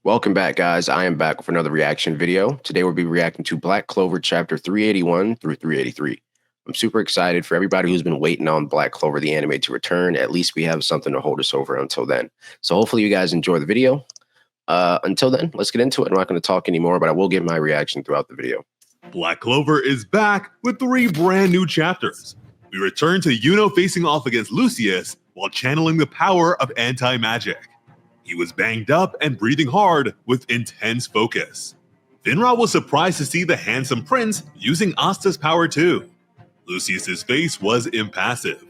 Welcome back, guys. I am back with another reaction video. Today we'll be reacting to Black Clover chapter 381 through 383. I'm super excited for everybody who's been waiting on Black Clover, the anime, to return. At least we have something to hold us over until then. So hopefully you guys enjoy the video. Until then, let's get into it. I'm not going to talk anymore, but I will give my reaction throughout the video. Black Clover is back with 3 brand new chapters. We return to Yuno facing off against Lucius while channeling the power of anti-magic. He was banged up and breathing hard with intense focus. Finra was surprised to see the handsome prince using Asta's power too. Lucius's face was impassive,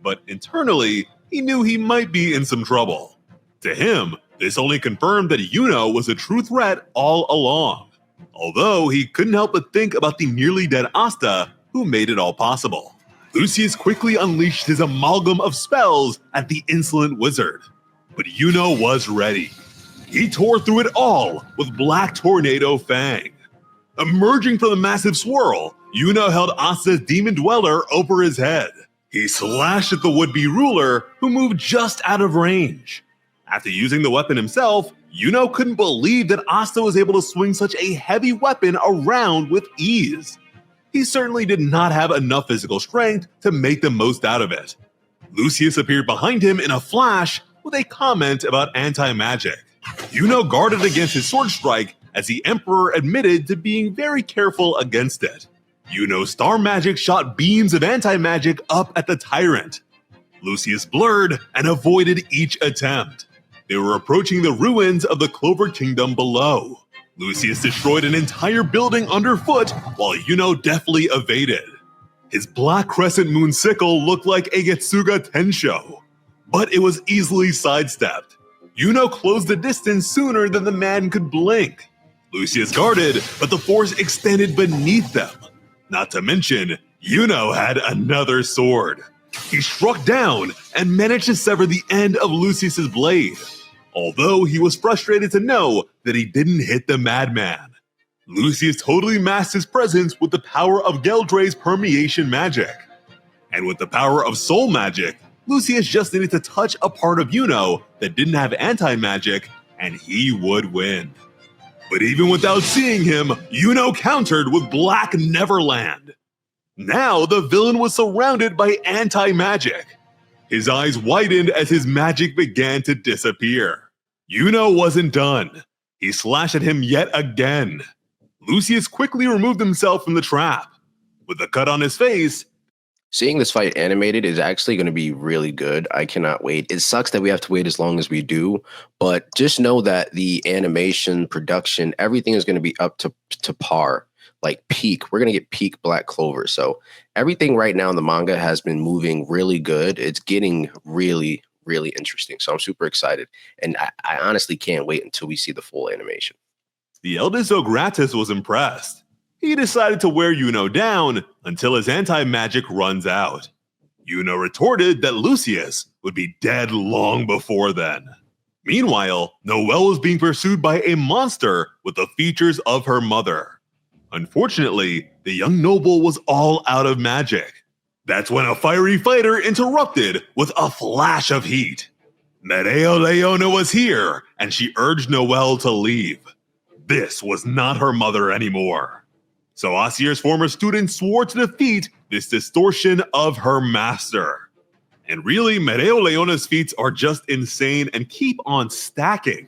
but internally, he knew he might be in some trouble. To him, this only confirmed that Yuno was a true threat all along, although he couldn't help but think about the nearly dead Asta who made it all possible. Lucius quickly unleashed his amalgam of spells at the insolent wizard. But Yuno was ready. He tore through it all with Black Tornado Fang. Emerging from the massive swirl, Yuno held Asta's demon dweller over his head. He slashed at the would-be ruler, who moved just out of range. After using the weapon himself, Yuno couldn't believe that Asta was able to swing such a heavy weapon around with ease. He certainly did not have enough physical strength to make the most out of it. Lucius appeared behind him in a flash with a comment about anti-magic. Yuno guarded against his sword strike as the Emperor admitted to being very careful against it. Yuno's star magic shot beams of anti-magic up at the tyrant. Lucius blurred and avoided each attempt. They were approaching the ruins of the Clover Kingdom below. Lucius destroyed an entire building underfoot while Yuno deftly evaded. His black crescent moon sickle looked like a Getsuga Tensho, but it was easily sidestepped. Yuno closed the distance sooner than the man could blink. Lucius guarded, but the force extended beneath them. Not to mention, Yuno had another sword. He struck down and managed to sever the end of Lucius's blade, although he was frustrated to know that he didn't hit the madman. Lucius totally masked his presence with the power of Geldre's permeation magic. And with the power of soul magic, Lucius just needed to touch a part of Yuno that didn't have anti-magic, and he would win. But even without seeing him, Yuno countered with Black Neverland. Now the villain was surrounded by anti-magic. His eyes widened as his magic began to disappear. Yuno wasn't done. He slashed at him yet again. Lucius quickly removed himself from the trap. With a cut on his face, Seeing this fight animated is actually going to be really good. I cannot wait. It sucks that we have to wait as long as we do, but just know that the animation, production, everything is going to be up to par, like peak. We're going to get peak Black Clover. So everything right now in the manga has been moving really good. It's getting really, really interesting. So I'm super excited. And I honestly can't wait until we see the full animation. the eldest Ogratis was impressed. He decided to wear Yuno down until his anti-magic runs out. Yuno retorted that Lucius would be dead long before then. Meanwhile, Noelle was being pursued by a monster with the features of her mother. Unfortunately, the young noble was all out of magic. That's when a fiery fighter interrupted with a flash of heat. Medeo Leona was here, and she urged Noelle to leave. This was not her mother anymore. So Asier's former student swore to defeat this distortion of her master. And really, Medeo Leona's feats are just insane and keep on stacking.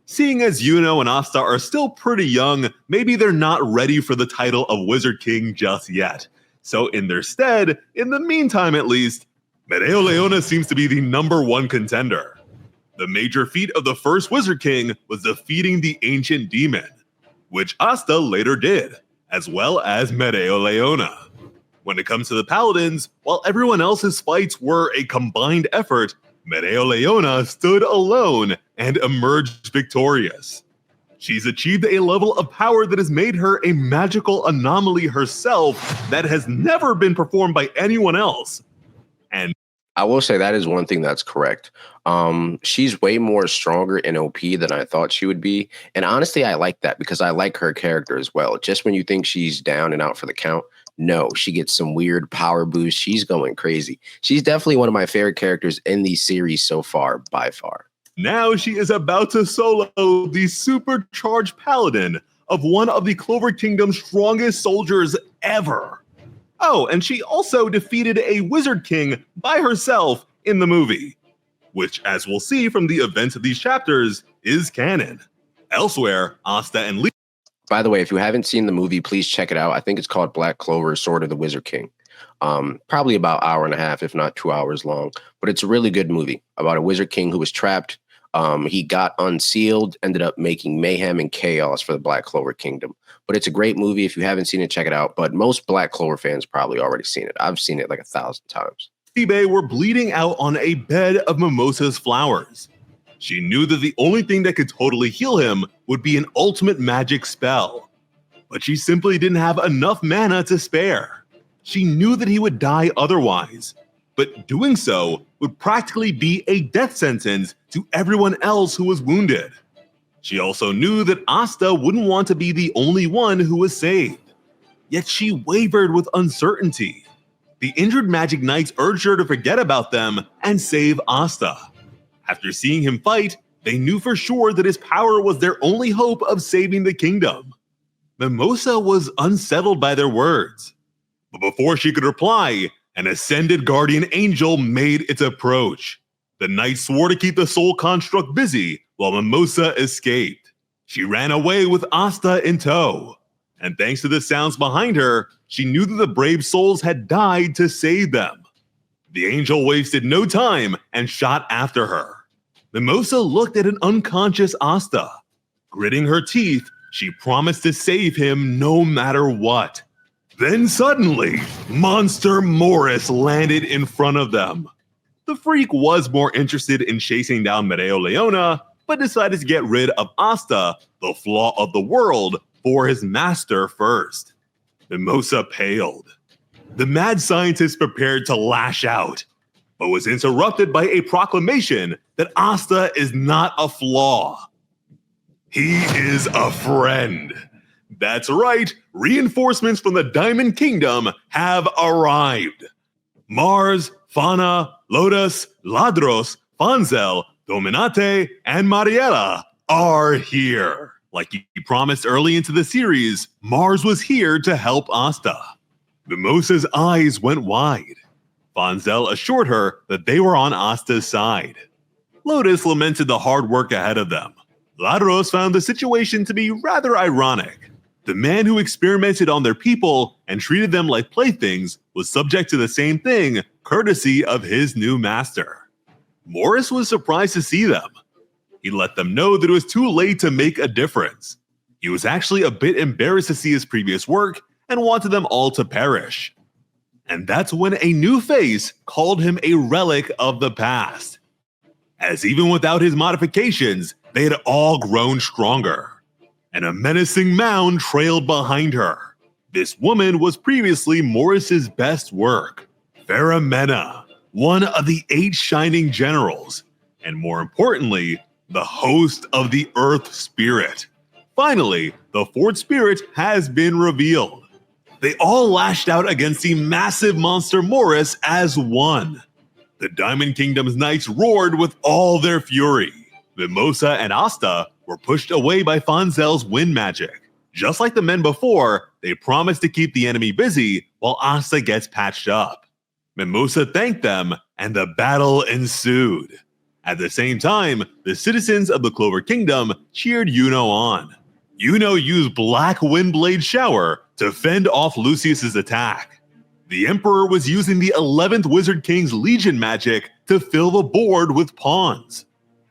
Seeing as Yuno and Asta are still pretty young, maybe they're not ready for the title of Wizard King just yet. So in their stead, in the meantime at least, Medeo Leona seems to be the #1 contender. The major feat of the first Wizard King was defeating the ancient demon, which Asta later did, as well as Medeo Leona. When it comes to the paladins, while everyone else's fights were a combined effort, Medeo Leona stood alone and emerged victorious. She's achieved a level of power that has made her a magical anomaly herself that has never been performed by anyone else. And I will say that is one thing that's correct. She's way more stronger in OP than I thought she would be. And honestly, I like that because I like her character as well. Just when you think she's down and out for the count, no, she gets some weird power boost. She's going crazy. She's definitely one of my favorite characters in the series so far, by far. Now she is about to solo the supercharged paladin of one of the Clover Kingdom's strongest soldiers ever. Oh, and she also defeated a Wizard King by herself in the movie, which, as we'll see from the events of these chapters, is canon. Elsewhere, Asta and Lee. By the way, if you haven't seen the movie, please check it out. I think it's called Black Clover, Sword of the Wizard King. Probably about an hour and a half, if not 2 hours long. But it's a really good movie about a Wizard King who was trapped. He got unsealed, ended up making mayhem and chaos for the Black Clover Kingdom. But it's a great movie. If you haven't seen it, check it out. But most Black Clover fans probably already seen it. I've seen it like 1,000 times. Bay were bleeding out on a bed of mimosa's flowers. She knew that the only thing that could totally heal him would be an ultimate magic spell. But she simply didn't have enough mana to spare. She knew that he would die otherwise, but doing so would practically be a death sentence to everyone else who was wounded. She also knew that Asta wouldn't want to be the only one who was saved. Yet she wavered with uncertainty. The injured Magic Knights urged her to forget about them and save Asta. After seeing him fight, they knew for sure that his power was their only hope of saving the kingdom. Mimosa was unsettled by their words. But before she could reply, an ascended guardian angel made its approach. The knight swore to keep the soul construct busy while Mimosa escaped. She ran away with Asta in tow. And thanks to the sounds behind her, she knew that the brave souls had died to save them. The angel wasted no time and shot after her. Mimosa looked at an unconscious Asta. Gritting her teeth, she promised to save him no matter what. Then suddenly, Monster Morris landed in front of them. The freak was more interested in chasing down Medeo Leona, but decided to get rid of Asta, the flaw of the world, for his master first. Mimosa paled. The mad scientist prepared to lash out, but was interrupted by a proclamation that Asta is not a flaw. He is a friend. That's right, reinforcements from the Diamond Kingdom have arrived. Mars, Fauna, Lotus, Ladros, Fanzel, Dominate, and Mariella are here. Like he promised early into the series, Mars was here to help Asta. Mimosa's eyes went wide. Fanzel assured her that they were on Asta's side. Lotus lamented the hard work ahead of them. Ladros found the situation to be rather ironic. The man who experimented on their people and treated them like playthings was subject to the same thing, courtesy of his new master. Morris was surprised to see them. He let them know that it was too late to make a difference. He was actually a bit embarrassed to see his previous work and wanted them all to perish. And that's when a new face called him a relic of the past. As even without his modifications, they had all grown stronger. And a menacing mound trailed behind her. This woman was previously Morris's best work, Pheramena, one of the 8 Shining Generals, and more importantly, the host of the Earth Spirit. Finally, the 4th Spirit has been revealed. They all lashed out against the massive monster Morris as one. The Diamond Kingdom's knights roared with all their fury. Mimosa and Asta were pushed away by Fanzel's wind magic. Just like the men before, they promised to keep the enemy busy while Asta gets patched up. Mimosa thanked them, and the battle ensued. At the same time, the citizens of the Clover Kingdom cheered Yuno on. Yuno used Black Windblade Shower to fend off Lucius's attack. The Emperor was using the 11th Wizard King's Legion magic to fill the board with pawns.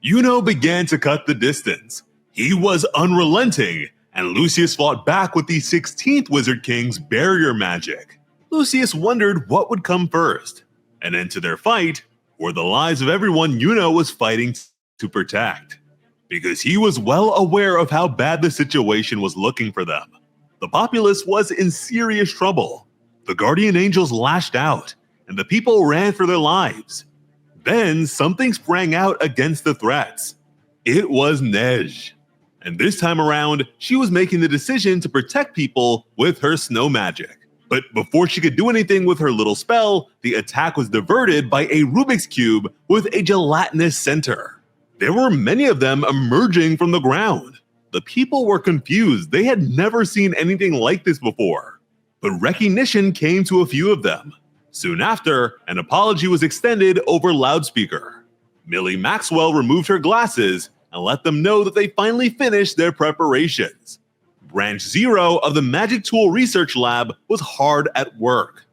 Yuno began to cut the distance. He was unrelenting, and Lucius fought back with the 16th Wizard King's barrier magic. Lucius wondered what would come first. An end to their fight, or the lives of everyone Yuno was fighting to protect. Because he was well aware of how bad the situation was looking for them. The populace was in serious trouble. The guardian angels lashed out, and the people ran for their lives. Then something sprang out against the threats. It was Nej. And this time around, she was making the decision to protect people with her snow magic. But before she could do anything with her little spell, the attack was diverted by a Rubik's Cube with a gelatinous center. There were many of them emerging from the ground. The people were confused. They had never seen anything like this before. But recognition came to a few of them. Soon after, an apology was extended over loudspeaker. Millie Maxwell removed her glasses and let them know that they finally finished their preparations. Branch 0 of the Magic Tool Research Lab was hard at work.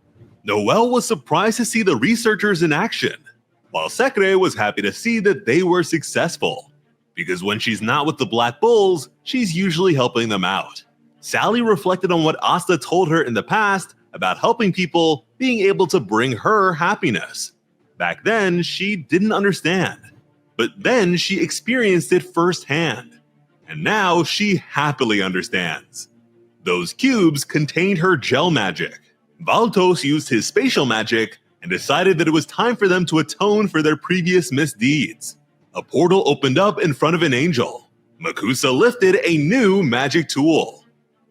Noelle was surprised to see the researchers in action, while Sekre was happy to see that they were successful, because when she's not with the Black Bulls, she's usually helping them out. Sally reflected on what Asta told her in the past about helping people being able to bring her happiness. Back then, she didn't understand, but then she experienced it firsthand, and now she happily understands. Those cubes contained her gel magic. Valtos used his spatial magic and decided that it was time for them to atone for their previous misdeeds. A portal opened up in front of an angel. Makusa lifted a new magic tool.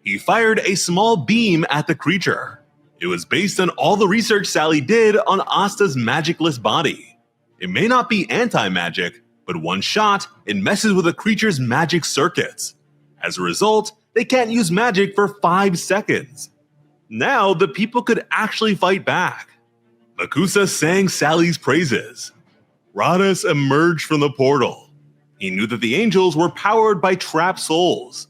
He fired a small beam at the creature. It was based on all the research Sally did on Asta's magicless body. It may not be anti-magic, but one shot, it messes with a creature's magic circuits. As a result, they can't use magic for 5 seconds. Now the people could actually fight back. Makusa sang Sally's praises. Radus emerged from the portal. He knew that the angels were powered by trapped souls,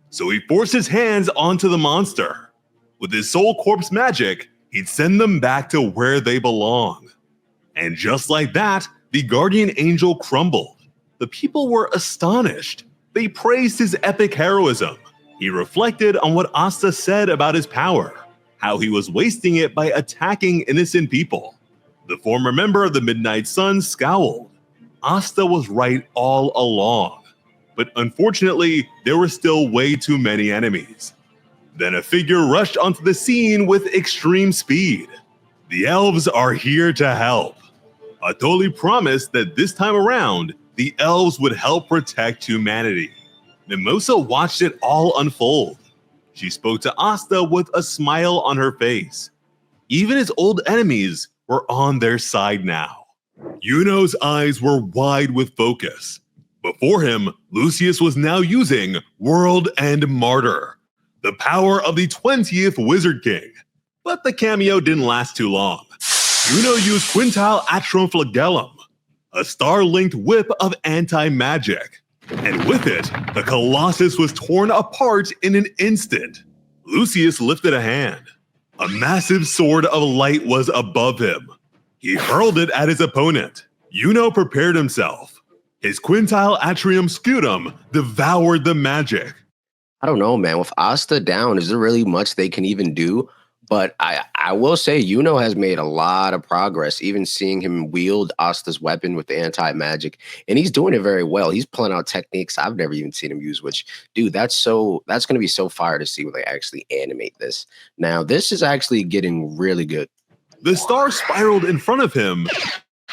so he forced his hands onto the monster. With his soul corpse magic, he'd send them back to where they belong. And just like that, the guardian angel crumbled. The people were astonished. They praised his epic heroism. He reflected on what Asta said about his power, how he was wasting it by attacking innocent people. The former member of the Midnight Sun scowled. Asta was right all along, but unfortunately, there were still way too many enemies. Then a figure rushed onto the scene with extreme speed. The elves are here to help. Atoli promised that this time around, the elves would help protect humanity. Mimosa watched it all unfold. She spoke to Asta with a smile on her face. Even his old enemies were on their side now. Yuno's eyes were wide with focus. Before him, Lucius was now using World End Martyr, the power of the 20th Wizard King. But the cameo didn't last too long. Yuno used Quintile Atrum Flagellum, a star-linked whip of anti-magic. And with it, the Colossus was torn apart in an instant. Lucius lifted a hand. A massive sword of light was above him. He hurled it at his opponent. Yuno prepared himself. His Quintile Atrium Scutum devoured the magic. I don't know, man. With Asta down, is there really much they can even do? But I will say Yuno has made a lot of progress, even seeing him wield Asta's weapon with the anti-magic. And he's doing it very well. He's pulling out techniques I've never even seen him use, which, dude, that's going to be so fire to see when they actually animate this. Now, this is actually getting really good. The star spiraled in front of him.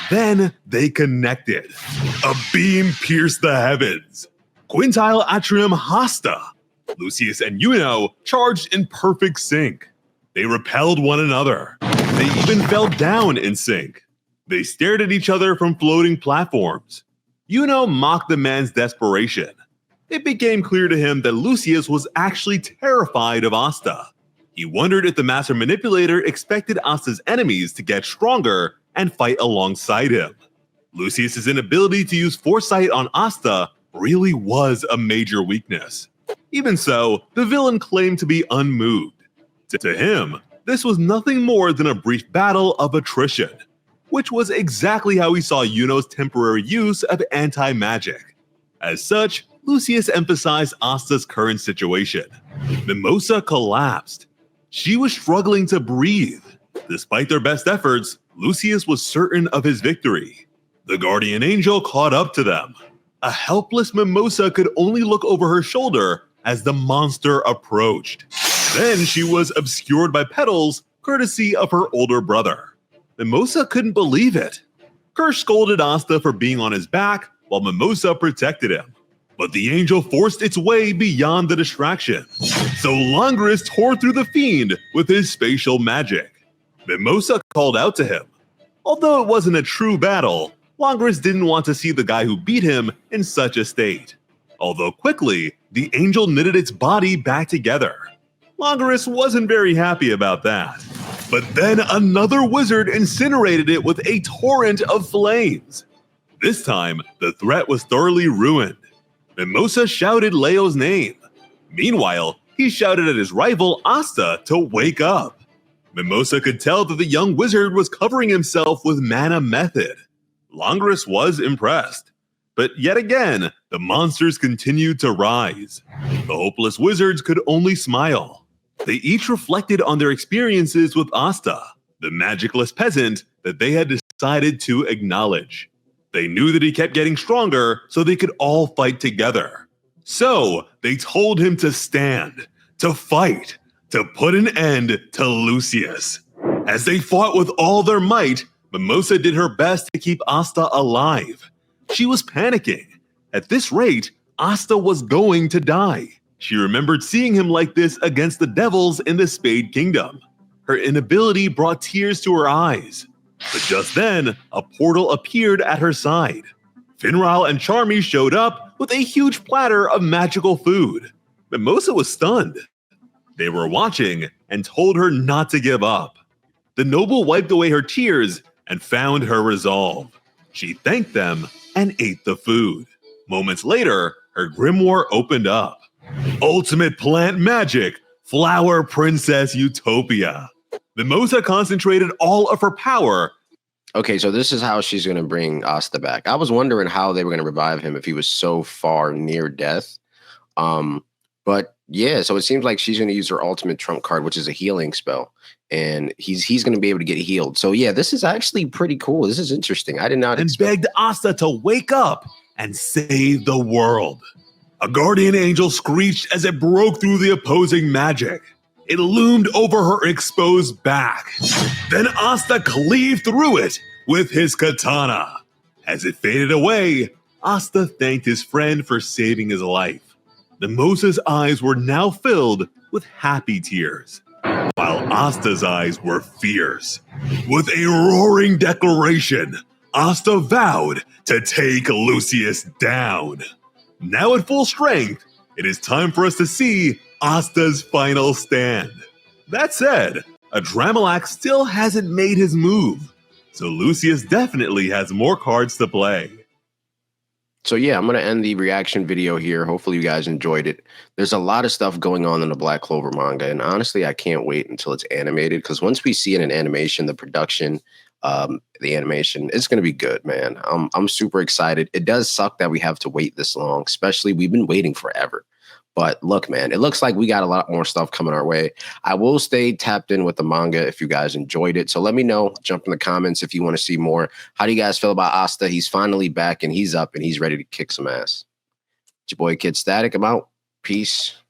Then they connected. A beam pierced the heavens. Quintile Atrium Hasta. Lucius and Yuno charged in perfect sync. They repelled one another. They even fell down in sync. They stared at each other from floating platforms. Yuno mocked the man's desperation. It became clear to him that Lucius was actually terrified of Asta. He wondered if the Master Manipulator expected Asta's enemies to get stronger and fight alongside him. Lucius's inability to use foresight on Asta really was a major weakness. Even so, the villain claimed to be unmoved. To him, this was nothing more than a brief battle of attrition, which was exactly how he saw Yuno's temporary use of anti-magic. As such, Lucius emphasized Asta's current situation. Mimosa collapsed. She was struggling to breathe. Despite their best efforts, Lucius was certain of his victory. The guardian angel caught up to them. A helpless Mimosa could only look over her shoulder as the monster approached. Then she was obscured by petals, courtesy of her older brother. Mimosa couldn't believe it. Kirsch scolded Asta for being on his back, while Mimosa protected him. But the angel forced its way beyond the distraction. So Langris tore through the fiend with his spatial magic. Mimosa called out to him. Although it wasn't a true battle, Longrus didn't want to see the guy who beat him in such a state. Although quickly, the angel knitted its body back together. Longrus wasn't very happy about that. But then another wizard incinerated it with a torrent of flames. This time, the threat was thoroughly ruined. Mimosa shouted Leo's name. Meanwhile, he shouted at his rival Asta to wake up. Mimosa could tell that the young wizard was covering himself with mana method. Longrus was impressed. But yet again, the monsters continued to rise. The hopeless wizards could only smile. They each reflected on their experiences with Asta, the magicless peasant that they had decided to acknowledge. They knew that he kept getting stronger, so they could all fight together. So they told him to stand, to fight, to put an end to Lucius. As they fought with all their might, Mimosa did her best to keep Asta alive. She was panicking. At this rate, Asta was going to die. She remembered seeing him like this against the devils in the Spade Kingdom. Her inability brought tears to her eyes. But just then, a portal appeared at her side. Finral and Charmy showed up with a huge platter of magical food. Mimosa was stunned. They were watching and told her not to give up. The noble wiped away her tears and found her resolve. She thanked them and ate the food. Moments later, her grimoire opened up. Ultimate plant magic, Flower Princess Utopia. Mimosa concentrated all of her power. Okay, so this is how she's going to bring Asta back. I was wondering how they were going to revive him if he was so far near death. But yeah, so it seems like she's going to use her ultimate trump card, which is a healing spell. And he's going to be able to get healed. So yeah, this is actually pretty cool. This is interesting. I did not expect. And begged Asta to wake up and save the world. A guardian angel screeched as it broke through the opposing magic. It loomed over her exposed back. Then Asta cleaved through it with his katana. As it faded away, Asta thanked his friend for saving his life. Mimosa's eyes were now filled with happy tears, while Asta's eyes were fierce. With a roaring declaration, Asta vowed to take Lucius down. Now at full strength, it is time for us to see Asta's final stand. That said, Adramelak still hasn't made his move, so Lucius definitely has more cards to play. So yeah, I'm going to end the reaction video here. Hopefully you guys enjoyed it. There's a lot of stuff going on in the Black Clover manga, and honestly, I can't wait until it's animated, because once we see it in animation, the production, the animation, it's going to be good, man. I'm super excited. It does suck that we have to wait this long, especially we've been waiting forever. But look, man, it looks like we got a lot more stuff coming our way. I will stay tapped in with the manga if you guys enjoyed it. So let me know. Jump in the comments if you want to see more. How do you guys feel about Asta? He's finally back and he's up and he's ready to kick some ass. It's your boy KIDSTATIIC. I'm out. Peace.